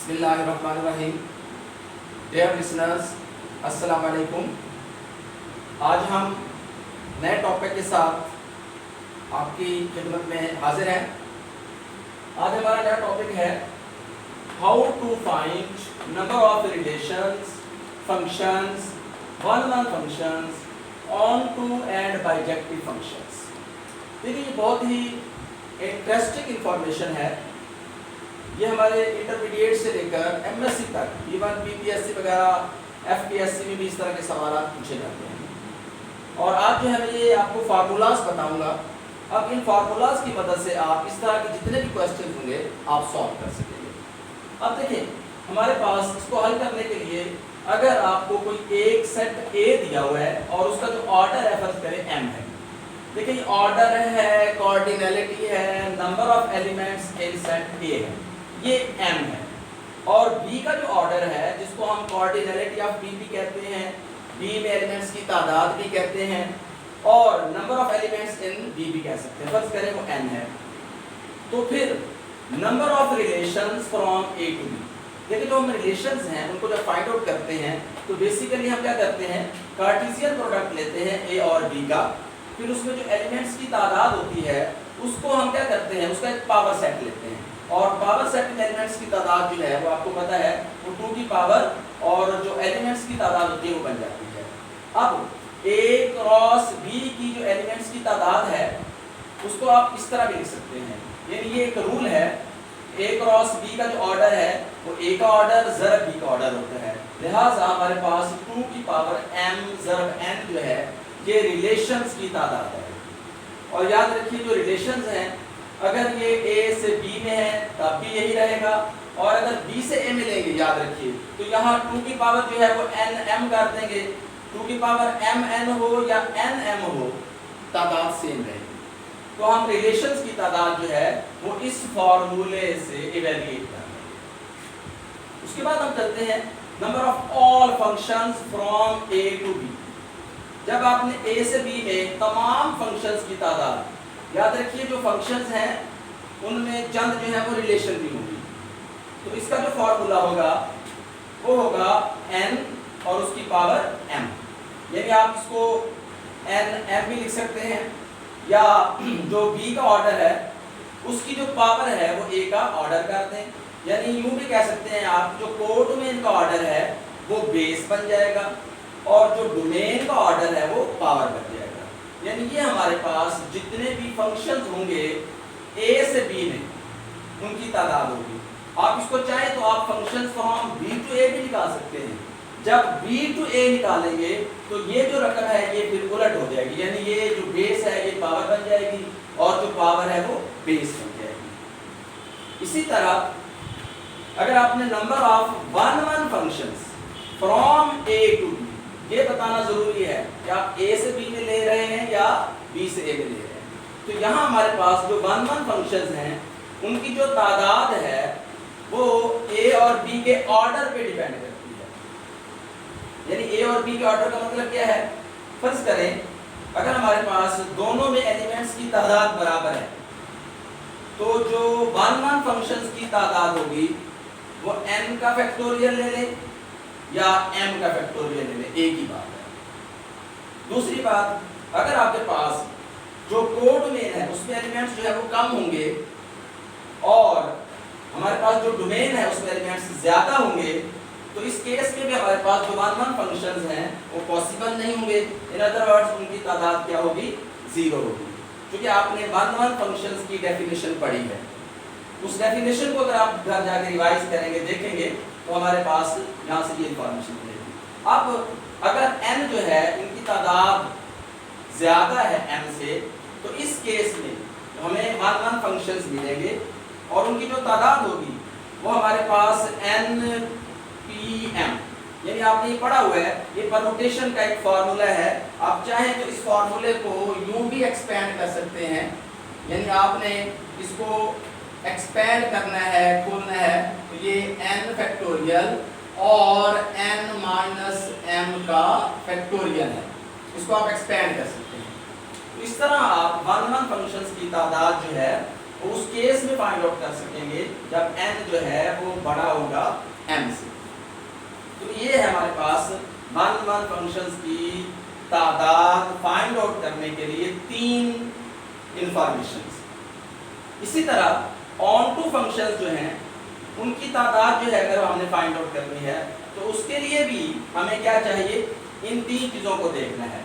बिस्मिल्लाहिर्रहमानिर्रहीम। Dear listeners, अस्सलाम वालेकुम। आज हम नए टॉपिक के साथ आपकी खिदमत में हाजिर हैं। आज हमारा नया टॉपिक है how to find number of relations, functions, one functions, onto and bijective functions. देखिए, ये बहुत ही इंटरेस्टिंग इंफॉर्मेशन है। ये हमारे इंटरमीडिएट से लेकर एमएससी तक, इवन बीपीएससी वगैरह एफपीएससी में भी इस तरह के सवाल पूछे जाते हैं। और आज जो है ये आपको फार्मूलाज बताऊंगा। अब इन फार्मूलाज की मदद से आप इस तरह के जितने भी क्वेश्चन होंगे आप सॉल्व कर सकेंगे। अब देखिए, हमारे पास इसको हल करने के लिए अगर आपको कोई एक सेट ए दिया हुआ है और उसका जो ऑर्डर है फर्ज करें एम है। देखिए, ये ऑर्डर है, कोऑर्डिनलिटी है, number of elements in set ए है, ये m है। और b का जो ऑर्डर है जिसको हम कोऑर्डिनलिटी ऑफ b भी कहते हैं, b में एलिमेंट्स की तादाद भी कहते हैं, और number of elements in b भी कह सकते हैं। फर्ज करें वो n है, तो फिर number of relations from a to b। देखिए, जो हम रिलेशंस हैं उनको जब फाइंड आउट करते हैं तो बेसिकली हम क्या करते हैं, कार्टेशियन प्रोडक्ट लेते हैं a और b का। फिर उसमें जो एलिमेंट्स की तादाद होती है उसको हम क्या करते हैं, उसका एक पावर सेट लेते हैं। और पावर सेट में एलिमेंट्स की तादाद जो है वो आपको पता है वो 2 की पावर, और जो एलिमेंट्स की तादाद होती है वो बन जाती है। अब a क्रॉस b की जो एलिमेंट्स की तादाद है उसको आप इस तरह भी लिख सकते हैं। यानी ये एक रूल है, a क्रॉस b का जो ऑर्डर है वो a का ऑर्डर ज़रब b का ऑर्डर होता है। लिहाजा हमारे पास 2 की पावर m ज़रब n जो है ये रिलेशंस की तादाद है। और याद रखिए, जो रिलेशंस हैं अगर ये a से b में है तब भी यही रहेगा, और अगर b से a में लेंगे याद रखिए तो यहाँ 2 की पावर जो है वो nm कर देंगे। 2 की पावर mn हो या nm हो, तादाद सेम रहेगी। तो हम रिलेशंस की तादाद जो है वो इस फॉर्मूले से इवैल्यूएट कर लेंगे। उसके बाद हम चलते हैं number of all functions from a to b। जब आपने a से b में तमाम फंक्शंस की तादाद, याद रखिए जो फंक्शंस हैं उनमें चंद जो है वो रिलेशन भी होंगी, तो इसका जो फॉर्मूला होगा वो होगा n और उसकी पावर m। यानी आप इसको nm भी लिख सकते हैं, या जो b का ऑर्डर है उसकी जो पावर है वो a का ऑर्डर कर दें। यानी यूं भी कह सकते हैं आप, जो कोडोमेन का ऑर्डर है वो बेस बन जाएगा और जो डोमेन का ऑर्डर है वो पावर बन जाएगा। यानी ये हमारे पास जितने भी फंक्शंस होंगे a से b में उनकी तादाद होगी। आप इसको चाहे तो आप functions from b to a भी निकाल सकते हैं। जब b टू a निकालेंगे तो ये जो रकम है ये फिर उलट हो जाएगी, यानी ये जो बेस है ये पावर बन जाएगी और जो पावर है वो बेस बन जाएगी। इसी तरह अगर आपने number of one functions from a to b, ये बताना जरूरी है कि आप a से b में ले रहे हैं या b से a में ले रहे हैं। तो यहाँ हमारे पास जो वन फंक्शंस हैं उनकी जो तादाद है वो a और b के ऑर्डर पे डिपेंड करती है। यानी a और b के ऑर्डर का मतलब क्या है, फर्ज करें अगर हमारे पास दोनों में एलिमेंट्स की तादाद बराबर है तो जो वन फंक्शंस की तादाद होगी वो n का फैक्टोरियल ले लें या m का फैक्टोरियल ले लें, एक ही बात है। दूसरी बात, अगर आपके पास जो कोडोमेन है उसमें एलिमेंट्स जो है वो कम होंगे और हमारे पास जो डोमेन है उसमें एलिमेंट्स ज्यादा होंगे, तो इस केस में भी हमारे पास जो वन फंक्शंस हैं वो पॉसिबल नहीं होंगे। इन अदर वर्ड्स उनकी तादाद क्या होगी, 0 होगी। क्योंकि आपने वन फंक्शंस की डेफिनेशन पढ़ी है, उस डेफिनेशन को अगर आप घर जाकर रिवाइज करेंगे देखेंगे तो हमारे पास यहाँ से ये इंफॉर्मेशन मिलेगी। अब अगर n जो है इनकी तादाद ज्यादा है m से, तो इस केस में हमें वन फंक्शंस मिलेंगे और उनकी जो तादाद होगी वो हमारे पास npm, यानी आपने ये पढ़ा हुआ है, ये परमुटेशन का एक फार्मूला है। आप चाहें तो इस फार्मूले को यूं भी एक्सपेंड कर सकते हैं, यानी आपने इसको एक्सपेंड करना है, खोलना है, तो ये n फैक्टोरियल और n माइनस m का फैक्टोरियल है, इसको आप एक्सपेंड कर सकते हैं। तो इस तरह आप वन फंक्शंस की तादाद जो है उस केस में फाइंड आउट कर सकेंगे जब n जो है वो बड़ा होगा m से। तो ये है हमारे पास वन फंक्शंस की तादाद फाइंड आउट करने के लिए 3 इंफॉर्मेशंस। इसी तरह ऑन टू फंक्शंस जो हैं उनकी तादाद जो है अगर हमने फाइंड आउट करनी है तो उसके लिए भी हमें क्या चाहिए, इन 3 चीज़ों को देखना है।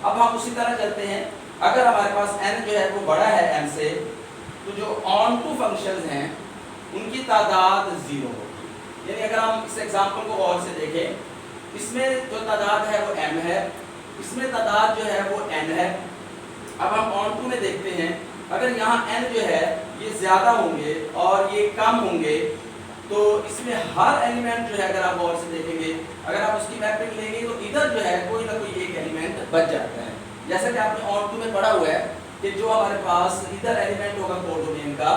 अब हम उसी तरह चलते हैं, अगर हमारे पास n जो है वो बड़ा है m से, तो जो ऑन टू फंक्शंस हैं उनकी तादाद 0 होगी। यानी अगर हम इस एग्जांपल को गौर से देखें, इसमें जो तादाद है वो m है, इसमें तादाद जो है वो n है। अब हम ऑन टू में देखते हैं, अगर यहाँ n जो है ये ज़्यादा होंगे और ये कम होंगे, तो इसमें हर एलिमेंट जो है अगर आप गौर से देखेंगे, अगर आप उसकी मैपिंग लेंगे तो इधर जो है कोई ना कोई एक एलिमेंट बच जाता है। जैसा कि आपने ऑन टू में पढ़ा हुआ है कि जो हमारे पास इधर एलिमेंट होगा कोडोमेन का,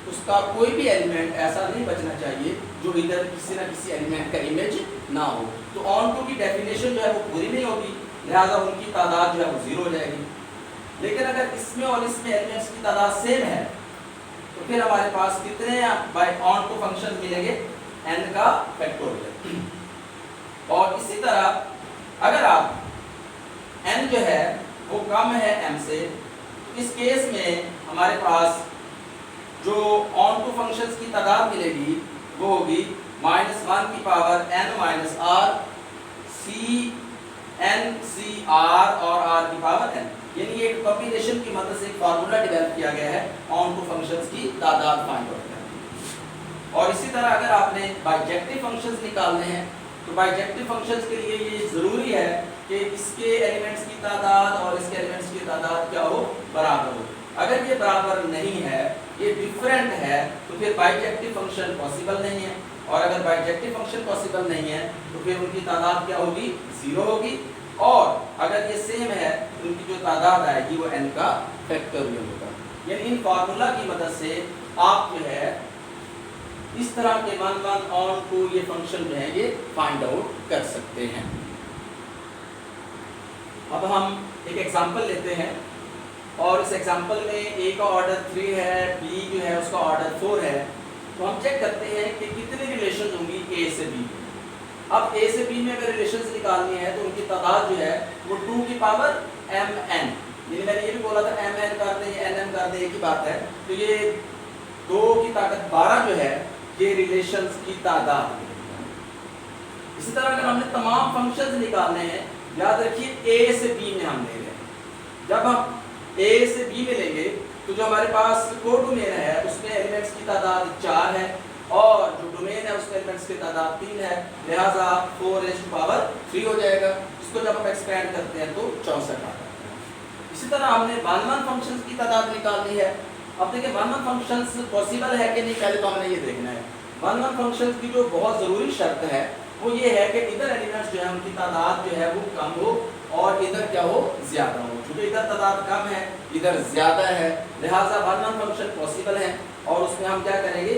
उसका कोई भी एलिमेंट ऐसा नहीं बचना चाहिए जो इधर किसी ना किसी एलिमेंट का इमेज ना हो। तो ऑन टू की डेफिनेशन जो है वो पूरी नहीं होगी, लिहाजा उनकी तादाद जो है वो 0 हो जाएगी। लेकिन अगर इसमें और इसमें एलिमेंट्स की तादाद सेम है तो फिर हमारे पास कितने बाय ऑन टू फंक्शन मिलेंगे, n का फैक्टोरियल। और इसी तरह अगर आप n जो है वो कम है m से, तो इस केस में हमारे पास जो ऑन टू फंक्शंस की तादाद मिलेगी वो होगी -1 की power n minus r c n c r और r की पावर n। यानी एक कॉम्बिनेशन की मदद से एक फार्मूला डेवलप किया गया है ऑन टू फंक्शंस की तादाद फाइंड आउट करने। और इसी तरह अगर आपने बाइजेक्टिव फंक्शंस निकालने हैं तो बाइजेक्टिव फंक्शंस के लिए ये ज़रूरी है कि इसके एलिमेंट्स की तादाद और इसके एलिमेंट्स की तादाद क्या हो, बराबर हो। अगर ये बराबर नहीं है, ये डिफरेंट है, तो फिर बाइजेक्टिव फंक्शन पॉसिबल नहीं है। और अगर बाइजेक्टिव फंक्शन पॉसिबल नहीं है तो फिर उनकी तादाद क्या होगी, 0 होगी। और अगर ये सेम है तो उनकी जो तादाद आएगी वो n का फैक्टोरियल होगा। यानी इन फार्मूला की मदद से आप जो है इस तरह के वन ऑन टू ये फंक्शन जो है ये फाइंड आउट कर सकते हैं। अब हम एक एग्जांपल लेते हैं और इस एग्जांपल में a का ऑर्डर 3 है, b जो है उसका ऑर्डर 4 है। तो हम चेक करते हैं कि कितनी रिलेशन होंगी a से b। अब a से b में अगर रिलेशंस निकालनी है तो उनकी तादाद जो है वो 2 की पावर mn, यानी मैंने ये भी बोला था mn कर दें या nm कर दें एक ही बात है। तो ये 2 की ताकत 12 जो है ये रिलेशंस की तादाद है। इसी तरह अगर हमने तमाम फंक्शंस निकालने हैं, याद रखिए a से b में हम ले रहे हैं। जब हम a से b में लेंगे तो जो हमारे पास कोडोमेन है उसमें एलिमेंट्स की तादाद 4 है और जो डोमेन है उसमें एलिमेंट्स की तादाद 3 है, लिहाजा 4⁻³ हो जाएगा। इसको जब हम एक्सपेंड करते हैं तो 64 आता है। इसी तरह हमने वन फंक्शंस की तादाद निकालनी है। अब देखिए वन फंक्शंस पॉसिबल है कि नहीं, पहले तो हमने ये देखना है। वन फंक्शंस की जो बहुत ज़रूरी शर्त है वो ये है कि इधर एलिमेंट्स जो है उनकी तादाद जो है वो कम हो और इधर क्या हो, ज़्यादा हो। क्योंकि इधर तादाद कम है, इधर ज़्यादा है, लिहाजा वन फंक्शन पॉसिबल है। और उसमें हम क्या करेंगे,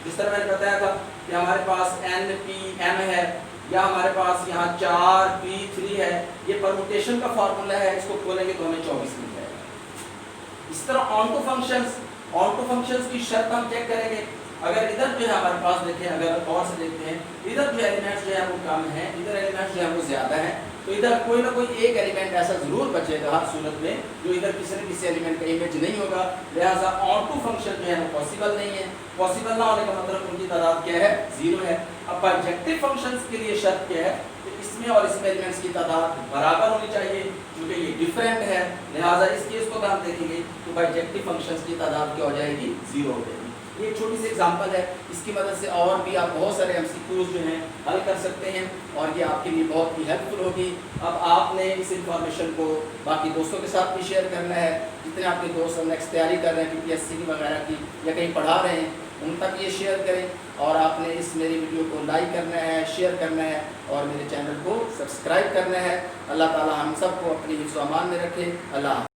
जिस तरह मैंने बताया था कि हमारे पास n p m है या हमारे पास यहाँ 4 p 3 है, ये परमुटेशन का फार्मूला है, इसको खोलेंगे तो हमें 24 मिल जाएगा। इस तरह ऑन टू फंक्शंस की शर्त हम चेक करेंगे। अगर इधर जो है हमारे पास देखें, अगर और से देखते हैं, इधर जो एलिमेंट्स जो है वो कम है, इधर एलिमेंट्स जो है वो ज़्यादा है, तो इधर कोई ना कोई एक एलिमेंट ऐसा ज़रूर बचेगा हर सूरत में जो इधर किसी न किसी एलिमेंट का इमेज नहीं होगा। लिहाजा ऑन टू फंक्शन जो है वो पॉसिबल नहीं है। पॉसिबल ना होने का मतलब उनकी तादाद क्या है, 0 है। अब बाइजेक्टिव फंक्शंस के लिए शर्त क्या है कि इसमें और इसमें एलिमेंट्स की तादाद बराबर होनी चाहिए, क्योंकि ये डिफरेंट है। लिहाजा इस केस को अगर हम देखेंगे तो बाइजेक्टिव फंक्शंस की तादाद क्या हो जाएगी, 0 हो जाएगी। ये एक छोटी सी एग्जांपल है, इसकी मदद से और भी आप बहुत सारे MCQs जो हैं हल कर सकते हैं और ये आपके लिए बहुत ही हेल्पफुल होगी। अब आपने इस इंफॉर्मेशन को बाकी दोस्तों के साथ भी शेयर करना है। जितने आपके दोस्त नेक्स्ट तैयारी कर रहे हैं PPSC की वगैरह की या कहीं पढ़ा रहे हैं, उन तक ये शेयर करें। और आपने इस मेरी वीडियो को लाइक करना है, शेयर करना है और मेरे चैनल को सब्सक्राइब करना है। अल्लाह ताला हम सबको अपनी हिफ्ज़-ओ-अमान में रखे। अल्लाह।